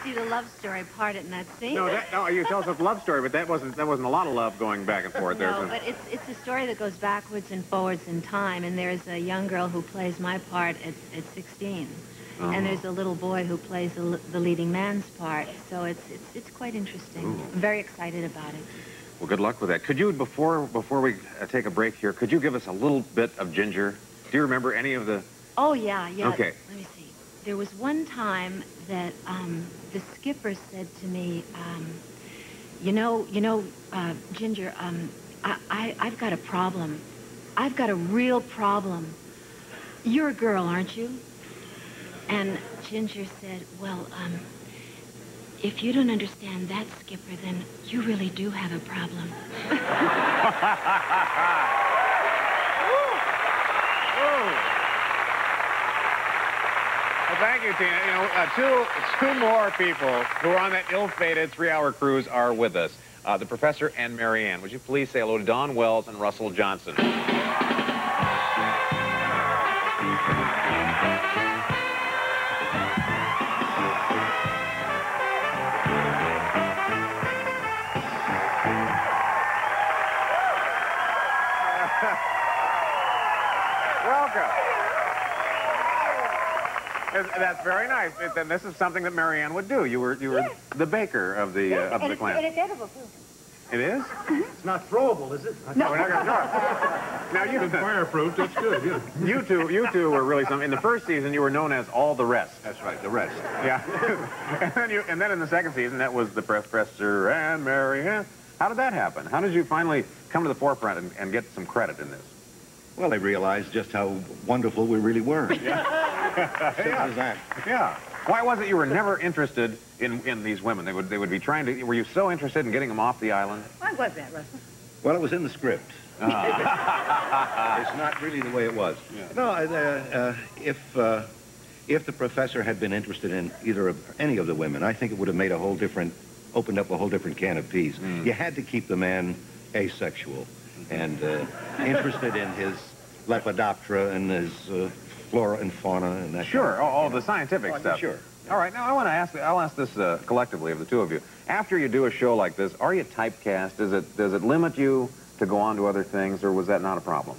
see the love story part in that scene. No, you tell us a love story, but that wasn't a lot of love going back and forth there. No, but it's a story that goes backwards and forwards in time, and there's a young girl who plays my part at 16. And there's a little boy who plays the leading man's part, so it's quite interesting. Ooh. I'm very excited about it. Well, good luck with that. Could you, before we take a break here, could you give us a little bit of Ginger? Do you remember any of the... Oh, yeah. Okay. Let me see. There was one time that the skipper said to me, Ginger, I've got a problem. I've got a real problem. You're a girl, aren't you? And Ginger said, well, if you don't understand that, Skipper, then you really do have a problem. Well, thank you, Tina. You know, two more people who are on that ill-fated 3-hour cruise are with us. The Professor and Marianne. Would you please say hello to Don Wells and Russell Johnson? Welcome. That's very nice. And this is something that Marianne would do. You were the baker of the class. And it's edible, too. It is? It's not throwable, is it? No, we're not going to throw it. Now you fireproof. That's good. Yeah. You two were really something. In the first season, you were known as All the Rest. That's right. The rest. Yeah. and then in the second season, that was the Professor and Marianne. How did that happen? How did you finally come to the forefront and get some credit in this? Well, they realized just how wonderful we really were. Yeah. Simple as that. Yeah. Why was it you were never interested in these women? They would be trying to... Were you so interested in getting them off the island? Why was that, Russell? Well, it was in the script. It's not really the way it was. Yeah. No, if the professor had been interested in any of the women, I think it would have made opened up a whole different can of peas. You had to keep the man asexual and interested in his Lepidoptera and his flora and fauna and that. Sure, all the scientific stuff. Sure. All right, now I'll ask this collectively of the two of you. After you do a show like this, are you typecast? Does it limit you to go on to other things, or was that not a problem?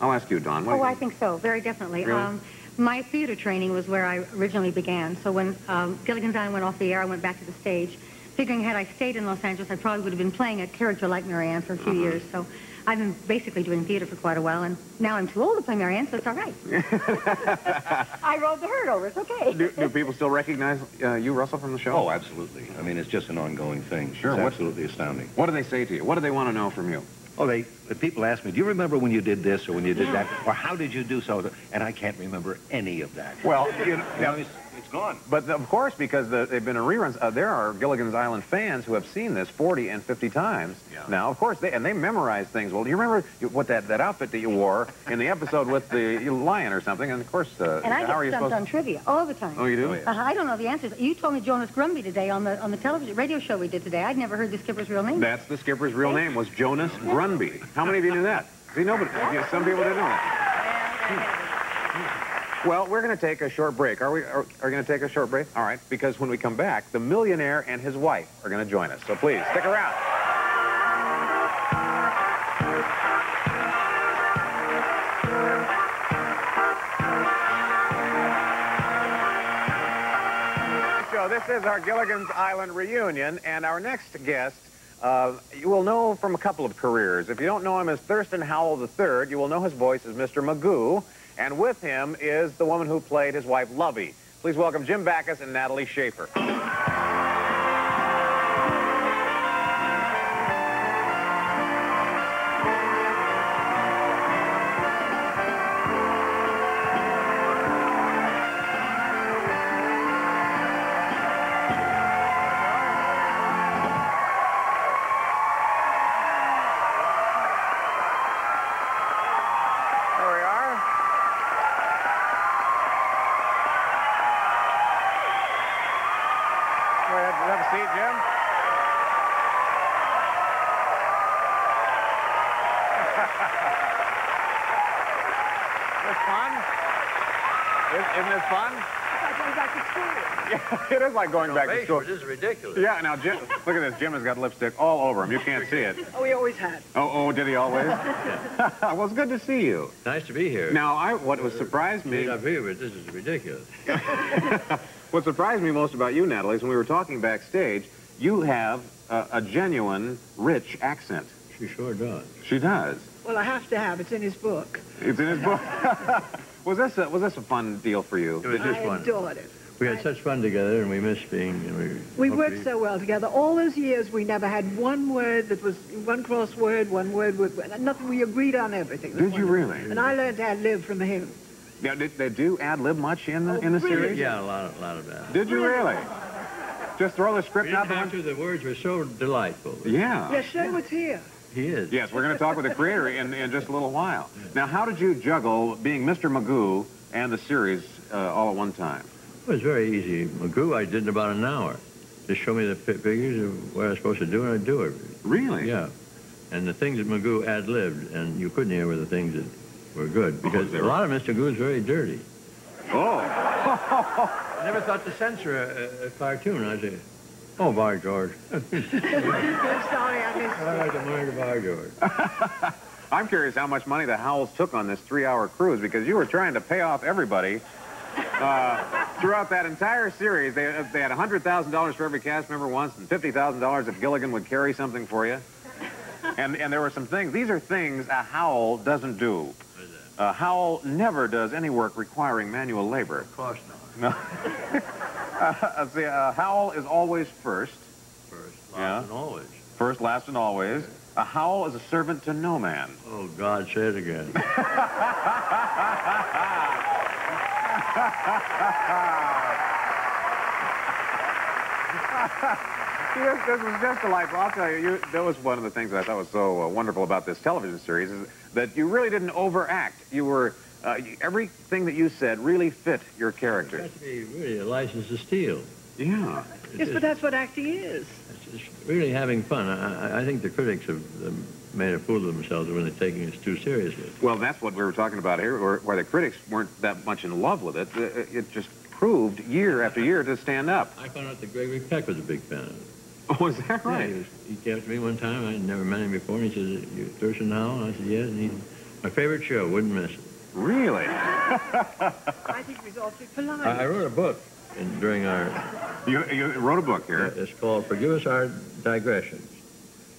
I'll ask you, Don. Oh, I think so, very definitely. Really? My theater training was where I originally began. So when Gilligan's Island went off the air, I went back to the stage, figuring had I stayed in Los Angeles, I probably would have been playing a character like Marianne for a few years. So I've been basically doing theater for quite a while, and now I'm too old to play Marianne, so it's all right. I rode the herd over. It's okay. Do people still recognize you, Russell, from the show? Oh, absolutely. I mean, it's just an ongoing thing. Sure. It's absolutely astounding. What do they say to you? What do they want to know from you? Oh, the people ask me, do you remember when you did this or when you did that? Or how did you do so? And I can't remember any of that. Well, it's gone. But of course, because they've been in reruns, there are Gilligan's Island fans who have seen this 40 and 50 times now. Of course, they memorize things. Well, do you remember what that outfit that you wore in the episode with the lion or something? And of course, and I how are you get stumped on trivia all the time. Oh, you do? Oh, yeah. I don't know the answers. You told me Jonas Grumby today on the television radio show we did today. I'd never heard the skipper's real name. That's the skipper's real name, was Jonas Grumby. How many of you knew that? See, nobody. Some people didn't know that. Well, we're going to take a short break. Are we going to take a short break? All right, because when we come back, the millionaire and his wife are going to join us. So please, stick around. So this is our Gilligan's Island reunion, and our next guest, you will know from a couple of careers. If you don't know him as Thurston Howell III, you will know his voice as Mr. Magoo. And with him is the woman who played his wife, Lovey. Please welcome Jim Backus and Natalie Schaefer. Have a seat, Jim. Isn't this fun? Isn't this fun? like going back to school. Yeah, it is like going back to school. This is ridiculous. Yeah, now, Jim, look at this. Jim has got lipstick all over him. You can't see it. Oh, he always had. Oh, did he always? Well, it's good to see you. Nice to be here. Now, what was surprised me... Up here, but this is ridiculous. What surprised me most about you, Natalie, is when we were talking backstage, you have a genuine, rich accent. She sure does. She does. Well, I have to have. It's in his book. It's in his book. Was this a fun deal for you? It was just I fun. adored it. We had such fun together, and we missed being... We worked so well together. All those years, we never had one word that was one crossword, one word with nothing. We agreed on everything. Did you really? And I learned to ad-lib from him. Yeah, did they do ad-lib much in the brilliant. series? Yeah, a lot of that. Did you really? Just throw the We script out didn't the have to. The words were so delightful. Yeah. Yeah, Sherwood's here. He is. Yes, we're going to talk with the creator in just a little while. Now, how did you juggle being Mr. Magoo and the series all at one time? It was very easy. Magoo, I did in about an hour. Just show me the figures of what I was supposed to do, and I'd do it. Really? Yeah. And the things that Magoo ad-libbed, and you couldn't hear were the things that were good, because a lot of Mr. Magoo is very dirty. Oh. I never thought to censor a cartoon. I say, oh, Bar George. I'm sorry, I missed I like to mind the Bar George. I'm curious how much money the Howells took on this 3-hour cruise, because you were trying to pay off everybody throughout that entire series. They had $100,000 for every cast member once, and $50,000 if Gilligan would carry something for you. And there were some things. These are things a Howell doesn't do. Howell never does any work requiring manual labor. Of course not. No. See, Howell is always first. First, last, and always. First, last, and always. A Howell is a servant to no man. Oh, God, say it again. This was just delightful. I'll tell you, that was one of the things that I thought was so wonderful about this television series, is that you really didn't overact. You were, everything that you said really fit your character. It has to be really a license to steal. Yeah. Yes, but that's what acting is. It's really having fun. I think the critics have made a fool of themselves when they're taking us too seriously. Well, that's what we were talking about here, where the critics weren't that much in love with it. It just proved year after year to stand up. I found out that Gregory Peck was a big fan of it. Oh, is that right? Yeah, he came up to me one time. I'd never met him before, and he said, "You Thurston Howell?" And I said, "Yes." And he, my favorite show, wouldn't miss it. Really? I think we was awfully polite. I wrote a book during our... You wrote a book here. It's called Forgive Us Our Digressions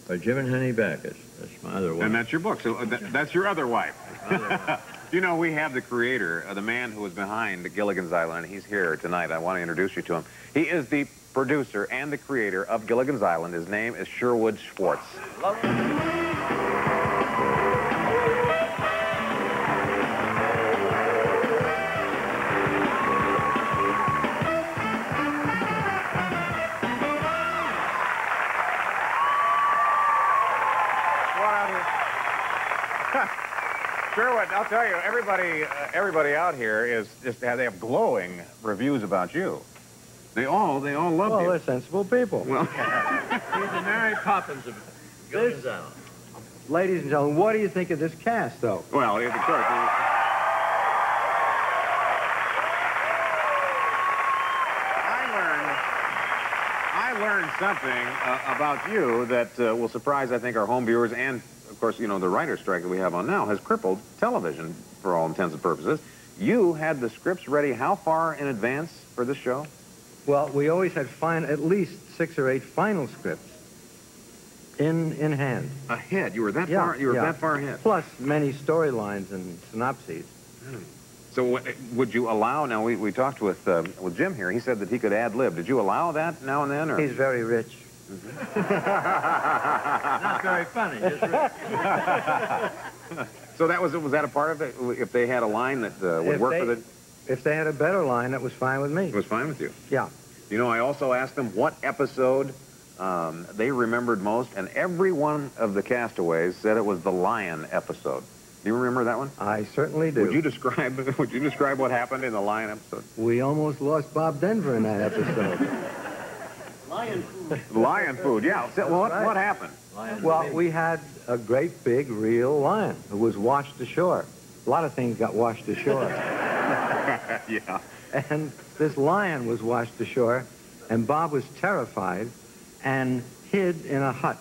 by Jim and Henny Backus. That's my other wife. And that's your book. So that's your other wife. You know, we have the creator, the man who was behind Gilligan's Island. He's here tonight. I want to introduce you to him. He is the producer and the creator of Gilligan's Island. His name is Sherwood Schwartz. Sherwood, I'll tell you, everybody out here is just, they have glowing reviews about you. They all love you. Well, they're sensible people. Well, He's the Mary Poppins of Gilligan's Island. Ladies and gentlemen, what do you think of this cast, though? well, of course. I learned something about you that will surprise, I think, our home viewers and, of course, you know, the writer's strike that we have on now has crippled television for all intents and purposes. You had the scripts ready how far in advance for this show? Well, we always had at least 6 or 8 final scripts in hand. Ahead. You were that Yeah, far. You were yeah. that far ahead. Plus many storylines and synopses. So would you allow? Now we talked with Jim here. He said that he could ad lib. Did you allow that now and then? Or? He's very rich. Not very funny, just rich. So was that a part of it? If they had a line that would work for the... If they had a better line, that was fine with me. It was fine with you. Yeah. You know, I also asked them what episode they remembered most, and every one of the castaways said it was the lion episode. Do you remember that one? I certainly do. Would you describe what happened in the lion episode? We almost lost Bob Denver in that episode. Lion food, yeah. So, well, what happened? Well, we had a great big real lion who was washed ashore. A lot of things got washed ashore. Yeah. And this lion was washed ashore, and Bob was terrified and hid in a hut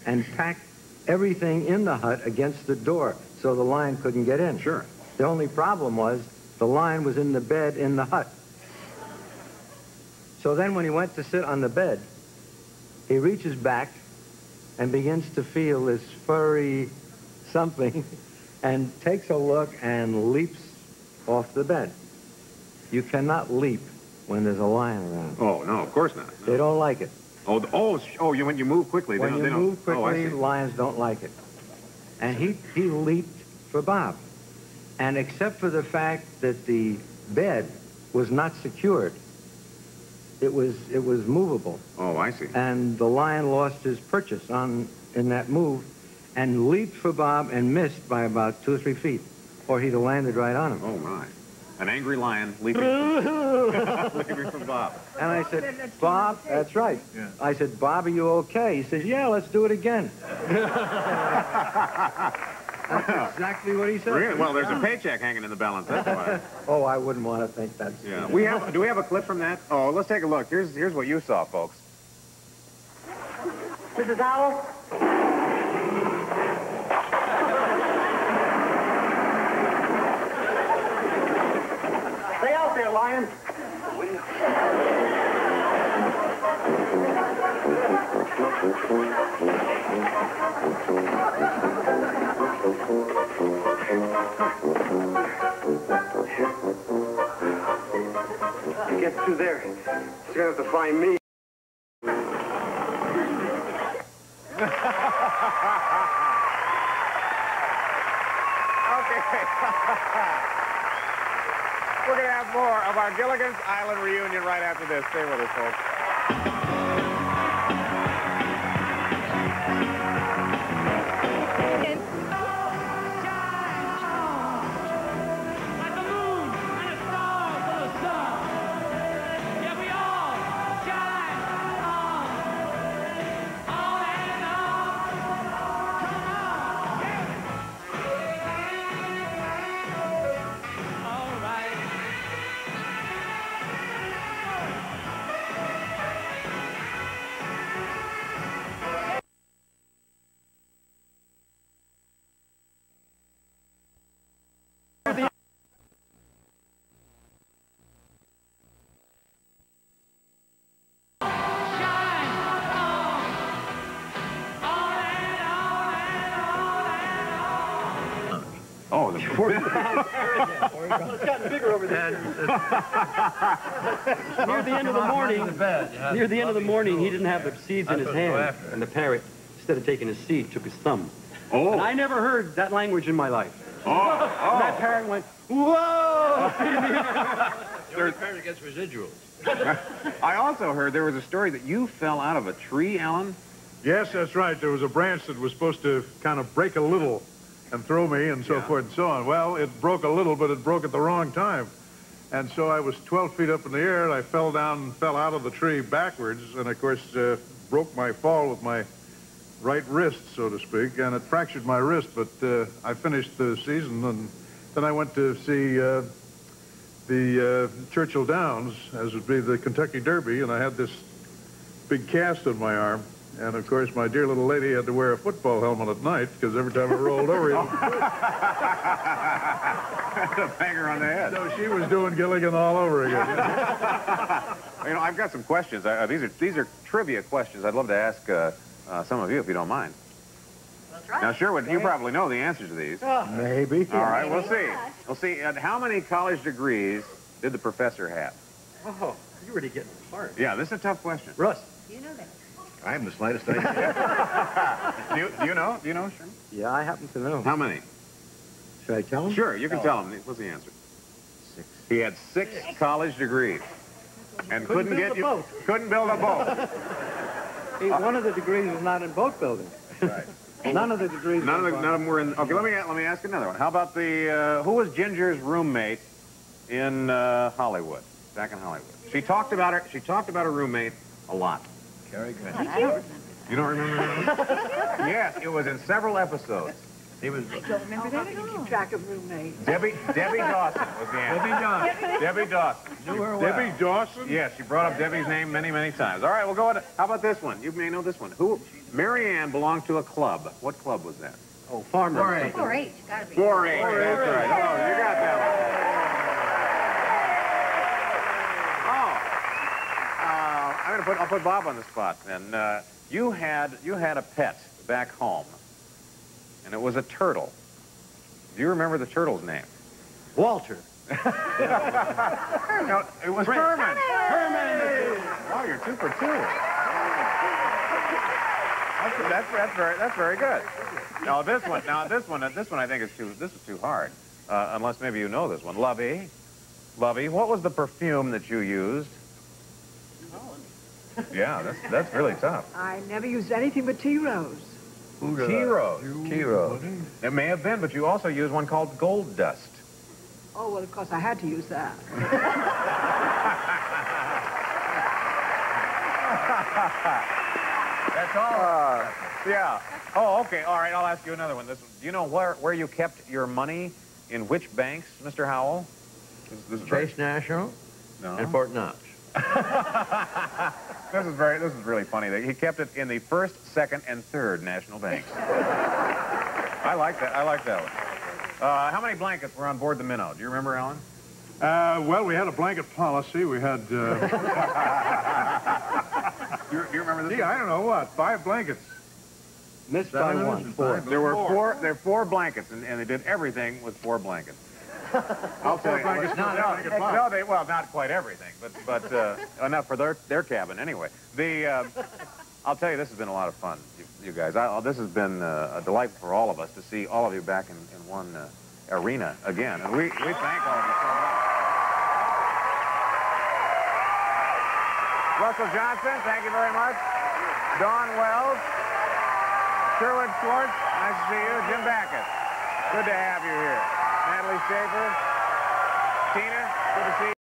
and packed everything in the hut against the door so the lion couldn't get in. Sure. The only problem was the lion was in the bed in the hut. So then when he went to sit on the bed, he reaches back and begins to feel this furry something and takes a look and leaps off the bed. You cannot leap when there's a lion around. Oh, no, of course not. They don't like it. When you move quickly, When they you don't. move quickly, Oh, I see. lions don't like it. And he leaped for Bob. And except for the fact that the bed was not secured, it was movable. Oh, I see. And the lion lost his purchase in that move and leaped for Bob and missed by about 2 or 3 feet, or he'd have landed right on him. Oh, my. An angry lion leaping leaping for Bob. And I said, Bob, that's right. Yeah. I said, Bob, are you okay? He says, yeah, let's do it again. That's exactly what he said. Really? Well, there's a paycheck hanging in the balance. That's why. Oh, I wouldn't want to think that's... Yeah. Do we have a clip from that? Oh, let's take a look. Here's what you saw, folks. Mrs. Howell? Stay out there, lion. To get through there, you're gonna have to find me. Okay. We're going to have more of our Gilligan's Island reunion right after this. Stay with us, folks. Oh, the It's gotten bigger over there. Near the end of the morning, he didn't have the seeds in his hand, and the parrot, instead of taking his seed, took his thumb. Oh. And I never heard that language in my life. Oh. And that parrot went, whoa! The parrot gets residuals. I also heard there was a story that you fell out of a tree, Alan. Yes, that's right. There was a branch that was supposed to kind of break a little and throw me and so forth and so on. Well, it broke a little, but it broke at the wrong time. And so I was 12 feet up in the air, and I fell down and fell out of the tree backwards, and of course broke my fall with my right wrist, so to speak, and it fractured my wrist, but I finished the season, and then I went to see the Churchill Downs, as would be the Kentucky Derby, and I had this big cast on my arm. And, of course, my dear little lady had to wear a football helmet at night because every time I rolled over, it Bang her on the head. so she was doing Gilligan all over again. You know, I've got some questions. These are trivia questions. I'd love to ask some of you, if you don't mind. That's right. Now, Sherwood, you probably know the answers to these. Maybe. All right, we'll see. We'll see. How many college degrees did the professor have? Oh, you're really getting hard. Yeah, this is a tough question. Russ. You know that. I haven't the slightest idea. Do you know? Do you know, Sherman? Yeah, I happen to know. How many? Should I tell him? Sure, you can tell him. What's the answer? 6. He had 6 college degrees. And couldn't build a boat. Couldn't build a boat. One of the degrees was not in boat building. Right. None of the degrees. None of them were in. Okay, let me ask another one. How about the who was Ginger's roommate in Hollywood? Back in Hollywood. She talked about her. She talked about her roommate a lot. Very good. I don't remember. You don't remember her? Yes, it was in several episodes. He was. I don't remember that at all. Keep track of roommates. Debbie Dawson was the answer. Debbie Dawson. Debbie Dawson. Knew her well. Debbie Dawson? Yes, she brought up Debbie's name many, many times. All right, we'll go on. How about this one? You may know this one. Mary Ann belonged to a club. What club was that? Oh, farmer. 4-H, gotta be. 4-H. That's right. Oh, you got that one. Oh, I'll put Bob on the spot. And you had a pet back home, and it was a turtle. Do you remember the turtle's name? Walter. No, it was Herman. Herman. Oh, you're 2 for 2. That's very good. Now this one I think is too hard. Unless maybe you know this one. Lovey, what was the perfume that you used? Yeah, that's really tough. I never used anything but tea rose. Tea rose. It may have been, but you also used one called Gold Dust. Oh, well, of course, I had to use that. That's all. Yeah. Oh, okay. All right, I'll ask you another one. Do you know where you kept your money? In which banks, Mr. Howell? This is Chase National and Fort Knox. This is really funny. He kept it in the First, Second, and Third National Banks. I like that one. How many blankets were on board the Minnow? Do you remember, Alan? Well, we had a blanket policy. We had... Do you remember this? Gee, I don't know what, 5 blankets. Missed by 1. 4. There were 4 blankets, and they did everything with 4 blankets. I'll tell you. Well, not quite everything, but enough for their cabin anyway. I'll tell you, this has been a lot of fun, you guys. This has been a delight for all of us to see all of you back in one arena again, and we thank all of you so much. Russell Johnson, thank you very much. Dawn Wells, Sherwood Schwartz, nice to see you. Jim Backett, good to have you here. Natalie Schaefer, Tina, good to see you.